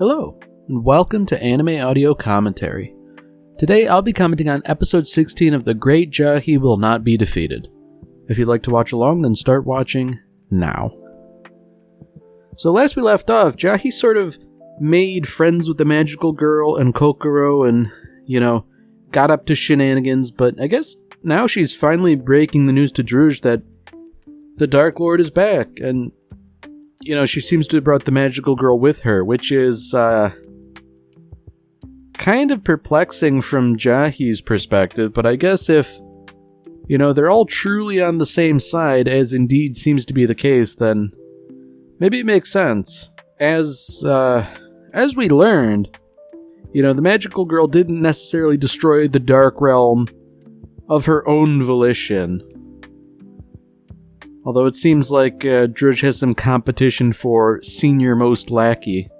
Hello, and welcome to Anime Audio Commentary. Today I'll be commenting on episode 16 of The Great Jahy Will Not Be Defeated. If you'd like to watch along, then start watching now. So last we left off, Jahy sort of made friends with the magical girl and Kokoro and, got up to shenanigans, but I guess now she's finally breaking the news to Druj that the Dark Lord is back, and she seems to have brought the magical girl with her, which is, kind of perplexing from Jahy's perspective, but I guess if, they're all truly on the same side, as indeed seems to be the case, then maybe it makes sense. As we learned, the magical girl didn't necessarily destroy the Dark Realm of her own volition. Although it seems like Druj has some competition for senior most lackey.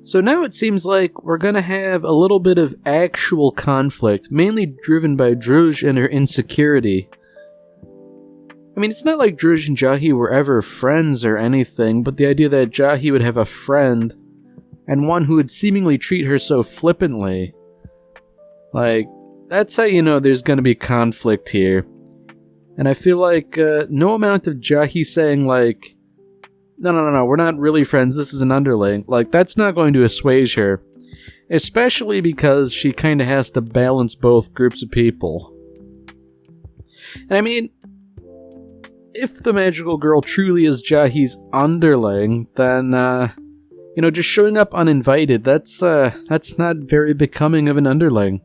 So now it seems like we're gonna have a little bit of actual conflict, mainly driven by Druj and her insecurity. I mean, it's not like Druj and Jahy were ever friends or anything, but the idea that Jahy would have a friend, and one who would seemingly treat her so flippantly, that's how you know there's gonna be conflict here. And I feel like no amount of Jahy saying no, we're not really friends, this is an underling, that's not going to assuage her. Especially because she kind of has to balance both groups of people. And I mean, if the magical girl truly is Jahy's underling, then, just showing up uninvited, that's not very becoming of an underling.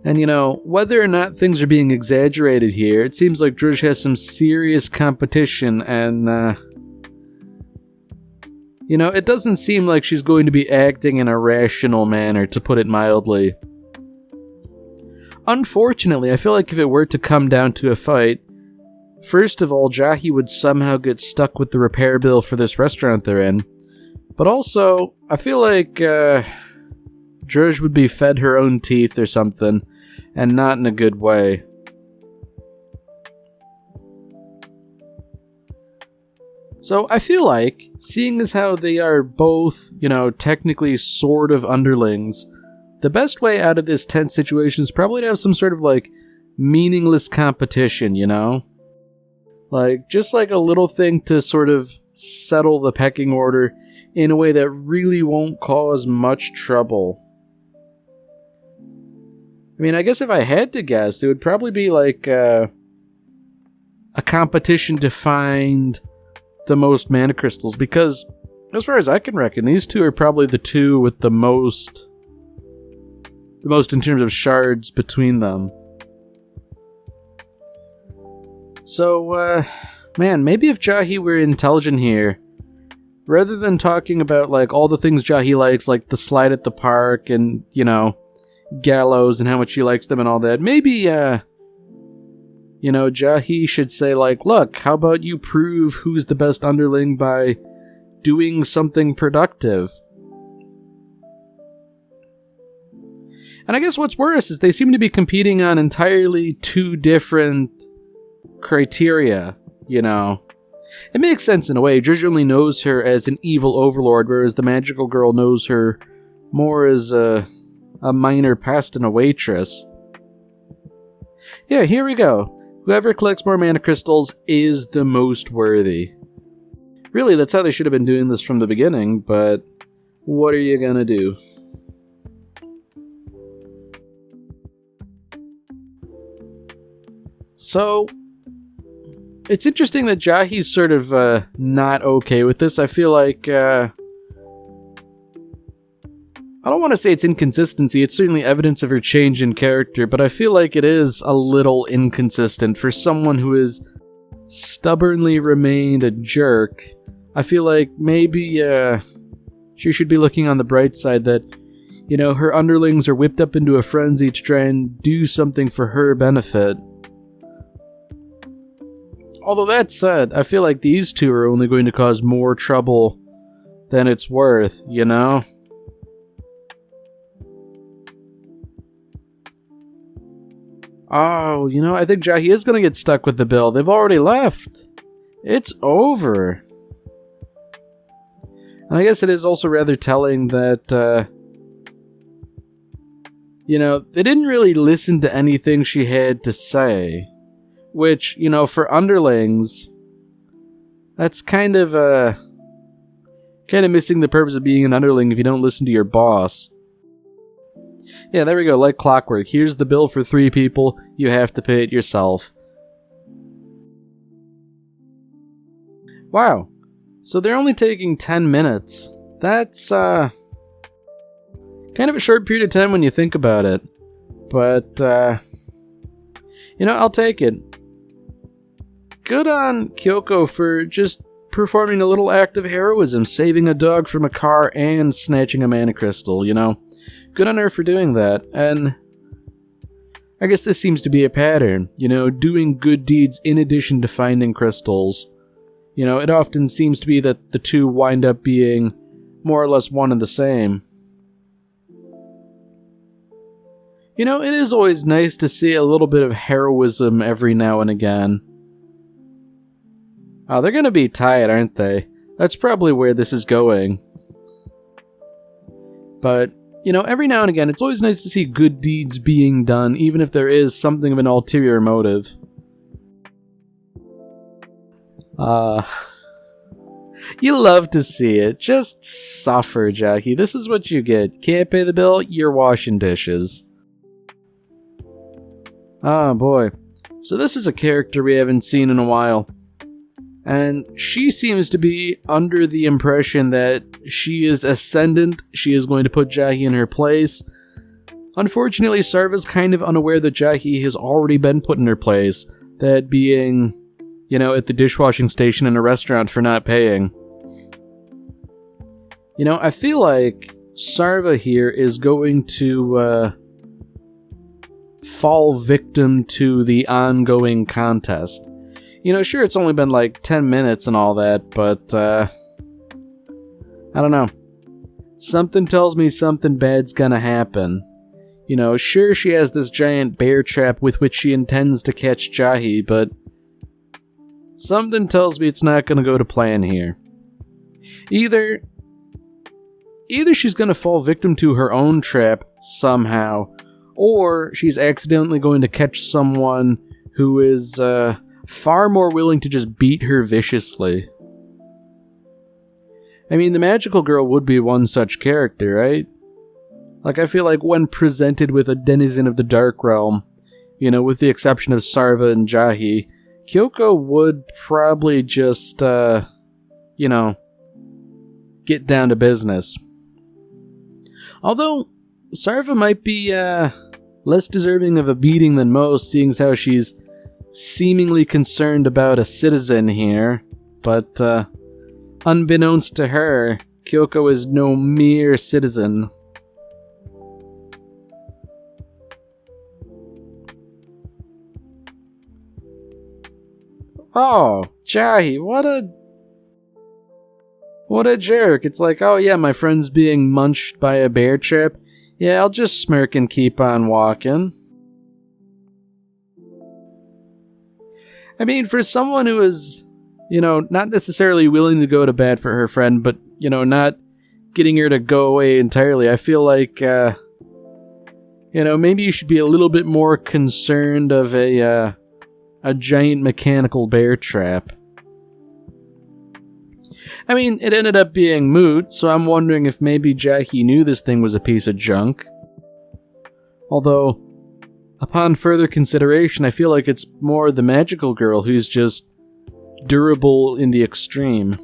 And whether or not things are being exaggerated here, it seems like Druj has some serious competition, and, it doesn't seem like she's going to be acting in a rational manner, to put it mildly. Unfortunately, I feel like if it were to come down to a fight, first of all, Jahy would somehow get stuck with the repair bill for this restaurant they're in, but also, I feel like, Druj would be fed her own teeth or something, and not in a good way. So I feel like, seeing as how they are both, technically sort of underlings, the best way out of this tense situation is probably to have some sort of, meaningless competition, just a little thing to sort of settle the pecking order in a way that really won't cause much trouble. I mean, I guess if I had to guess, it would probably be a competition to find the most mana crystals, because as far as I can reckon, these two are probably the two with the most in terms of shards between them. So, maybe if Jahy were intelligent here, rather than talking about all the things Jahy likes, like the slide at the park and, gallows and how much she likes them and all that, maybe Jahy should say look, how about you prove who's the best underling by doing something productive. And I guess what's worse is they seem to be competing on entirely two different criteria, you know. It makes sense in a way. Jahy only knows her as an evil overlord, whereas the magical girl knows her more as a minor pest and a waitress. Yeah, here we go. Whoever collects more mana crystals is the most worthy. Really, that's how they should have been doing this from the beginning, but what are you gonna do? So, it's interesting that Jahy's sort of not okay with this. I feel like, I don't want to say it's inconsistency, it's certainly evidence of her change in character, but I feel like it is a little inconsistent for someone who has stubbornly remained a jerk. I feel like maybe she should be looking on the bright side that, you know, her underlings are whipped up into a frenzy to try and do something for her benefit. Although that said, I feel like these two are only going to cause more trouble than it's worth, you know? Oh, you know, I think Jahy is going to get stuck with the bill. They've already left. It's over. And I guess it is also rather telling that, you know, they didn't really listen to anything she had to say. Which, you know, for underlings, that's kind of missing the purpose of being an underling if you don't listen to your boss. Yeah, there we go, like clockwork. Here's the bill for 3 people, you have to pay it yourself. Wow, so they're only taking 10 minutes. That's, kind of a short period of time when you think about it. But, you know, I'll take it. Good on Kyoko for just performing a little act of heroism, saving a dog from a car and snatching a mana crystal, you know. Good on her for doing that, and I guess this seems to be a pattern, you know, doing good deeds in addition to finding crystals. You know, it often seems to be that the two wind up being more or less one and the same. You know, it is always nice to see a little bit of heroism every now and again. Oh, they're gonna be tied, aren't they? That's probably where this is going. But, you know, every now and again, it's always nice to see good deeds being done, even if there is something of an ulterior motive. You love to see it. Just suffer, Jahy. This is what you get. Can't pay the bill? You're washing dishes. Oh, boy. So this is a character we haven't seen in a while. And she seems to be under the impression that she is ascendant, she is going to put Jahy in her place. Unfortunately, Sarva's kind of unaware that Jahy has already been put in her place, that being, you know, at the dishwashing station in a restaurant for not paying. You know, I feel like Sarva here is going to fall victim to the ongoing contest. You know, sure, it's only been like 10 minutes and all that, but, I don't know. Something tells me something bad's gonna happen. You know, sure, she has this giant bear trap with which she intends to catch Jahy, but something tells me it's not gonna go to plan here. Either she's gonna fall victim to her own trap somehow, or she's accidentally going to catch someone who is, far more willing to just beat her viciously. I mean, the magical girl would be one such character, right? Like, I feel like when presented with a denizen of the Dark Realm, you know, with the exception of Sarva and Jahy, Kyoko would probably just, you know, get down to business. Although, Sarva might be, less deserving of a beating than most, seeing as how she's seemingly concerned about a citizen here, but unbeknownst to her, Kyoko is no mere citizen. Oh, Jahy, what What a jerk. It's like, oh yeah, my friend's being munched by a bear trap. Yeah, I'll just smirk and keep on walking. I mean, for someone who is, not necessarily willing to go to bat for her friend, but, not getting her to go away entirely, I feel like, maybe you should be a little bit more concerned of a giant mechanical bear trap. I mean, it ended up being moot, so I'm wondering if maybe Jahy knew this thing was a piece of junk. Although, upon further consideration, I feel like it's more the magical girl who's just durable in the extreme.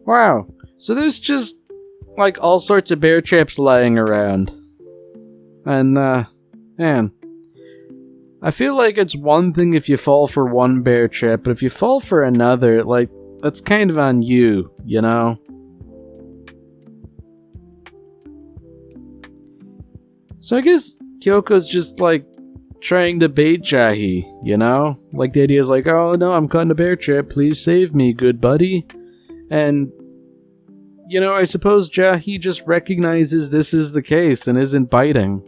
Wow, so there's just, like, all sorts of bear traps lying around. And, man, I feel like it's one thing if you fall for one bear trap, but if you fall for another, like, that's kind of on you, you know? So I guess Kyoko's just, like, trying to bait Jahy, you know? Like, the idea is like, oh no, I'm caught in a bear trap, please save me, good buddy. And, I suppose Jahy just recognizes this is the case and isn't biting.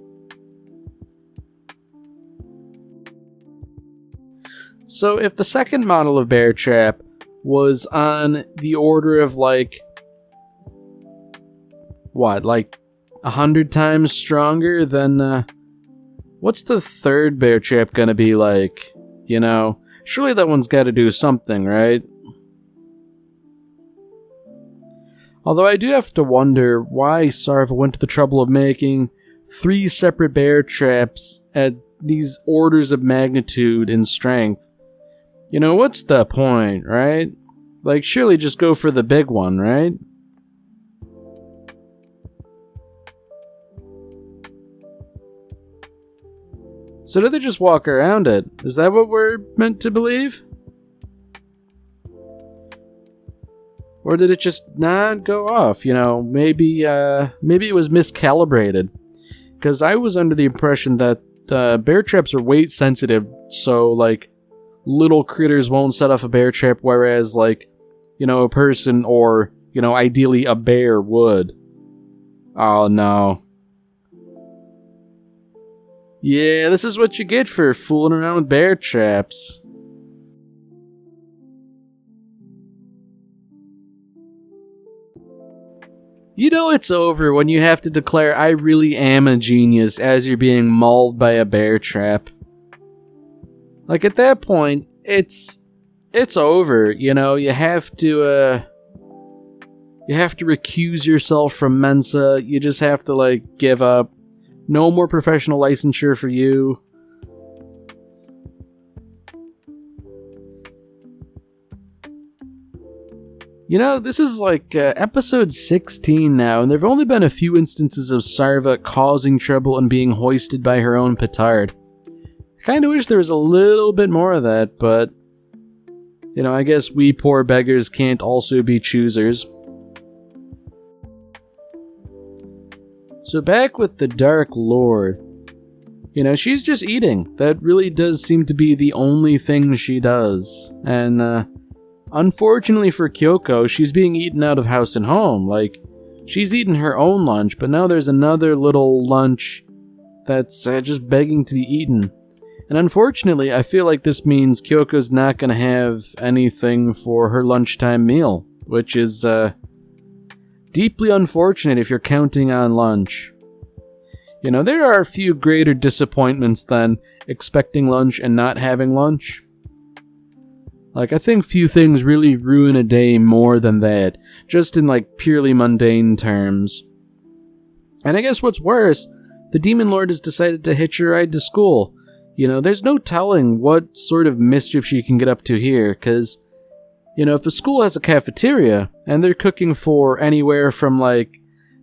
So if the second model of bear trap was on the order of, like, 100 times stronger, then, what's the third bear trap gonna be like? Surely that one's gotta do something, right? Although I do have to wonder why Sarva went to the trouble of making 3 separate bear traps at these orders of magnitude in strength. What's the point, right? Like, surely just go for the big one, right? So do they just walk around it? Is that what we're meant to believe? Or did it just not go off? Maybe it was miscalibrated. Because I was under the impression that bear traps are weight sensitive, so, like, little critters won't set off a bear trap, whereas, like, a person or, ideally a bear would. Oh no. Yeah, this is what you get for fooling around with bear traps. It's over when you have to declare I really am a genius as you're being mauled by a bear trap. Like, at that point, it's over, you have to recuse yourself from Mensa, you just have to, like, give up. No more professional licensure for you. This is like episode 16 now, and there have only been a few instances of Sarva causing trouble and being hoisted by her own petard. I kind of wish there was a little bit more of that, but, I guess we poor beggars can't also be choosers. So back with the Dark Lord. She's just eating. That really does seem to be the only thing she does. And, unfortunately for Kyoko, she's being eaten out of house and home. Like, she's eaten her own lunch, but now there's another little lunch that's just begging to be eaten. And unfortunately, I feel like this means Kyoko's not going to have anything for her lunchtime meal, which is deeply unfortunate if you're counting on lunch. There are a few greater disappointments than expecting lunch and not having lunch. Like, I think few things really ruin a day more than that, just in, like, purely mundane terms. And I guess what's worse, the Demon Lord has decided to hitch a ride to school. There's no telling what sort of mischief she can get up to here, because, if a school has a cafeteria, and they're cooking for anywhere from, like,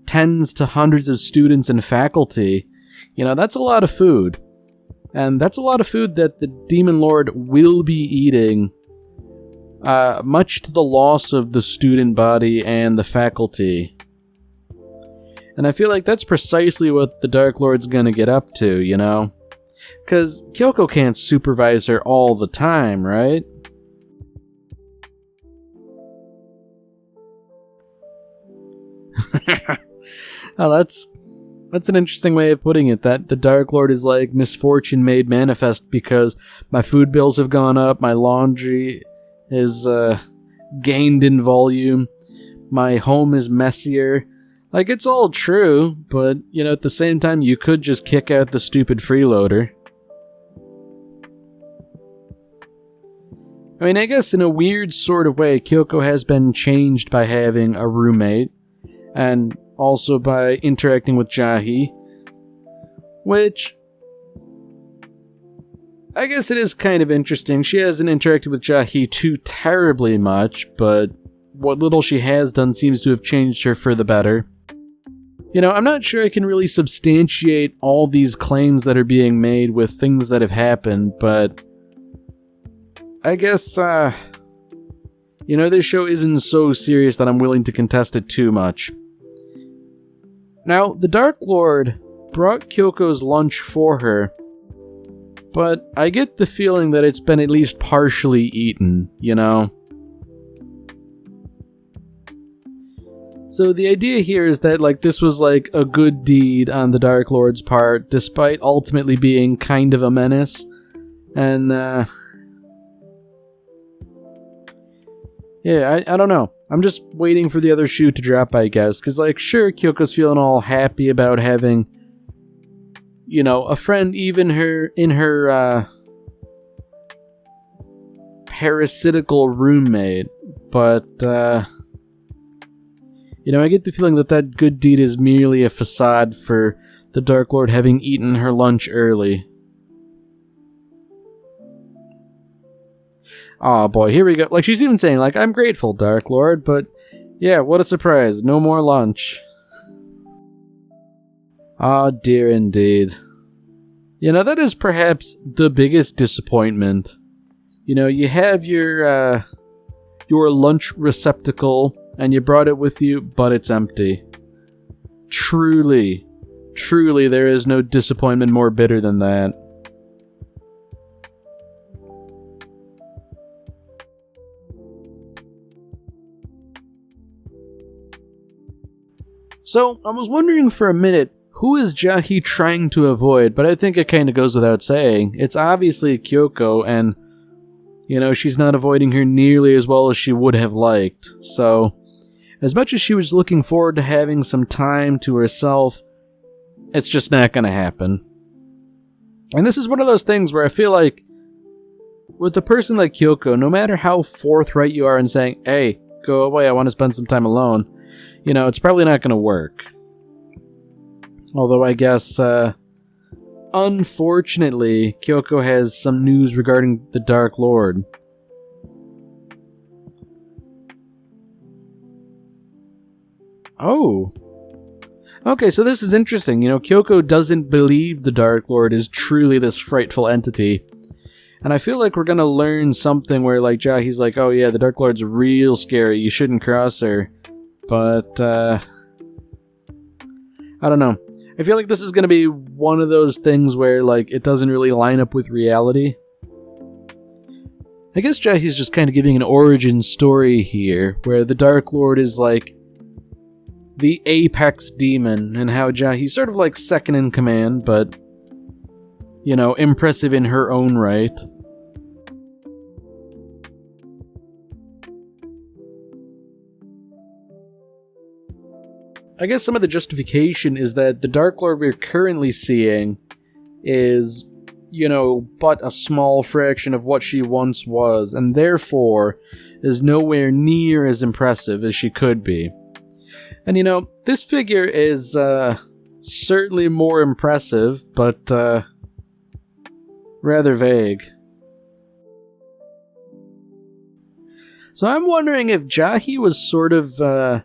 tens to hundreds of students and faculty, that's a lot of food. And that's a lot of food that the Demon Lord will be eating, much to the loss of the student body and the faculty. And I feel like that's precisely what the Dark Lord's gonna get up to, you know? Because Kyoko can't supervise her all the time, right? Oh, that's an interesting way of putting it, that the Dark Lord is like misfortune made manifest because my food bills have gone up, my laundry is gained in volume, my home is messier. Like, it's all true, but, you know, at the same time, you could just kick out the stupid freeloader. I mean, I guess in a weird sort of way, Kyoko has been changed by having a roommate, and also by interacting with Jahy, which, I guess it is kind of interesting. She hasn't interacted with Jahy too terribly much, but what little she has done seems to have changed her for the better. You know, I'm not sure I can really substantiate all these claims that are being made with things that have happened, but I guess, you know, this show isn't so serious that I'm willing to contest it too much. Now, the Dark Lord brought Kyoko's lunch for her, but I get the feeling that it's been at least partially eaten, you know? So the idea here is that, like, this was, like, a good deed on the Dark Lord's part, despite ultimately being kind of a menace. And, yeah, I don't know. I'm just waiting for the other shoe to drop, I guess. Because, like, sure, Kyoko's feeling all happy about having, you know, a friend even in her parasitical roommate. But, you know, I get the feeling that that good deed is merely a facade for the Dark Lord having eaten her lunch early. Aw, boy, here we go. Like, she's even saying, like, I'm grateful, Dark Lord, but yeah, what a surprise. No more lunch. Ah, dear indeed. You know, that is perhaps the biggest disappointment. You know, you have your lunch receptacle, and you brought it with you, but it's empty. Truly, there is no disappointment more bitter than that. So, I was wondering for a minute, who is Jahy trying to avoid? But I think it kind of goes without saying. It's obviously Kyoko, and, you know, she's not avoiding her nearly as well as she would have liked. So, as much as she was looking forward to having some time to herself, it's just not going to happen. And this is one of those things where I feel like, with a person like Kyoko, no matter how forthright you are in saying, hey, go away, I want to spend some time alone, you know, it's probably not going to work. Although I guess, unfortunately, Kyoko has some news regarding the Dark Lord. Oh. Okay, so this is interesting. You know, Kyoko doesn't believe the Dark Lord is truly this frightful entity. And I feel like we're going to learn something where, like, Jahy's like, oh yeah, the Dark Lord's real scary, you shouldn't cross her. But, I don't know. I feel like this is going to be one of those things where, like, it doesn't really line up with reality. I guess Jahy's just kind of giving an origin story here, where the Dark Lord is, like, the apex demon, and how Jahy's sort of, like, second in command, but, you know, impressive in her own right. I guess some of the justification is that the Dark Lord we're currently seeing is, you know, but a small fraction of what she once was, and therefore is nowhere near as impressive as she could be. And, you know, this figure is certainly more impressive, but rather vague. So I'm wondering if Jahy was sort of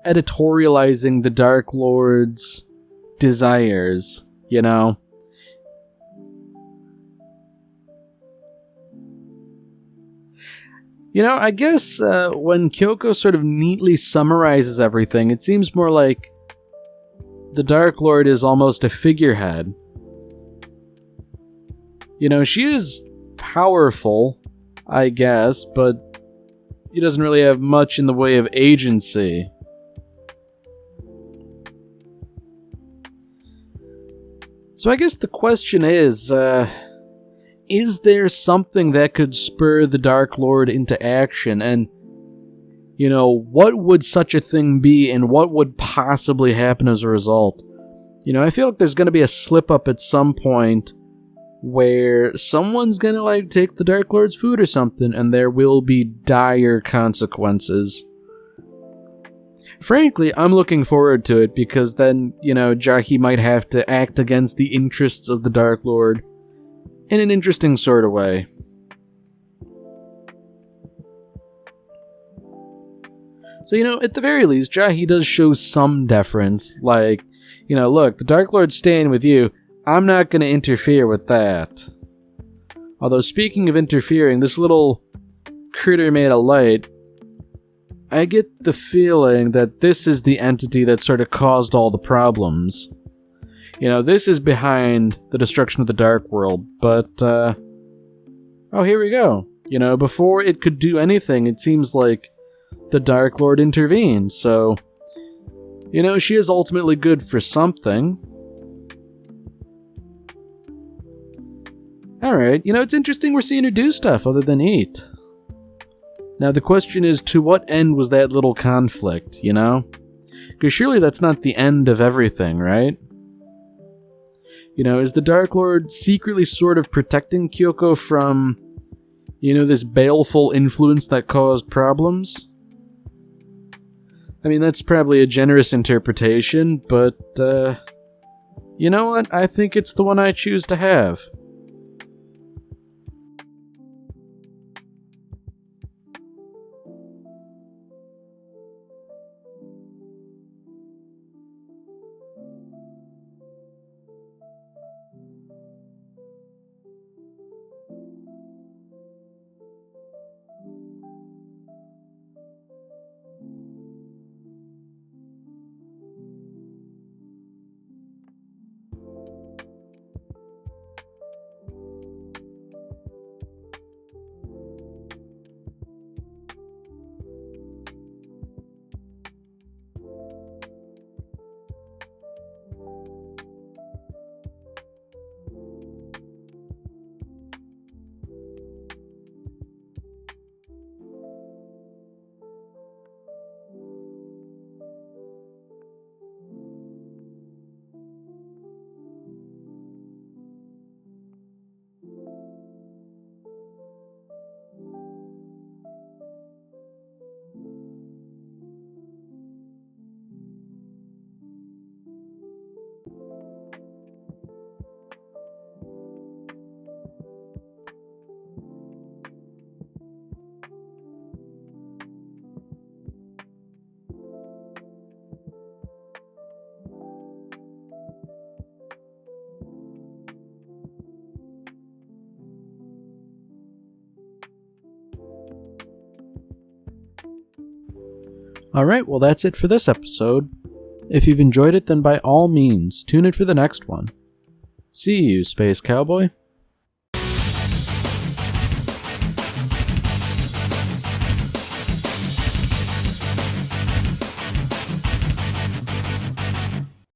editorializing the Dark Lord's desires, you know? You know, I guess when Kyoko sort of neatly summarizes everything, it seems more like the Dark Lord is almost a figurehead. You know, she is powerful, I guess, but he doesn't really have much in the way of agency. So I guess the question is there something that could spur the Dark Lord into action? And, you know, what would such a thing be, and what would possibly happen as a result? You know, I feel like there's going to be a slip-up at some point where someone's going to, like, take the Dark Lord's food or something, and there will be dire consequences. Frankly, I'm looking forward to it, because then, you know, Jahy might have to act against the interests of the Dark Lord in an interesting sort of way. So, you know, at the very least, Jahy does show some deference. Like, you know, look, the Dark Lord's staying with you. I'm not going to interfere with that. Although, speaking of interfering, this little critter made of light, I get the feeling that this is the entity that sort of caused all the problems. You know, this is behind the destruction of the Dark World, but, oh, here we go. You know, before it could do anything, it seems like the Dark Lord intervened, so, you know, she is ultimately good for something. Alright, you know, it's interesting we're seeing her do stuff other than eat. Now, the question is, to what end was that little conflict, you know? Because surely that's not the end of everything, right? You know, is the Dark Lord secretly sort of protecting Kyoko from, you know, this baleful influence that caused problems? I mean, that's probably a generous interpretation, but, you know what? I think it's the one I choose to have. Alright, well that's it for this episode. If you've enjoyed it, then by all means, tune in for the next one. See you, Space Cowboy.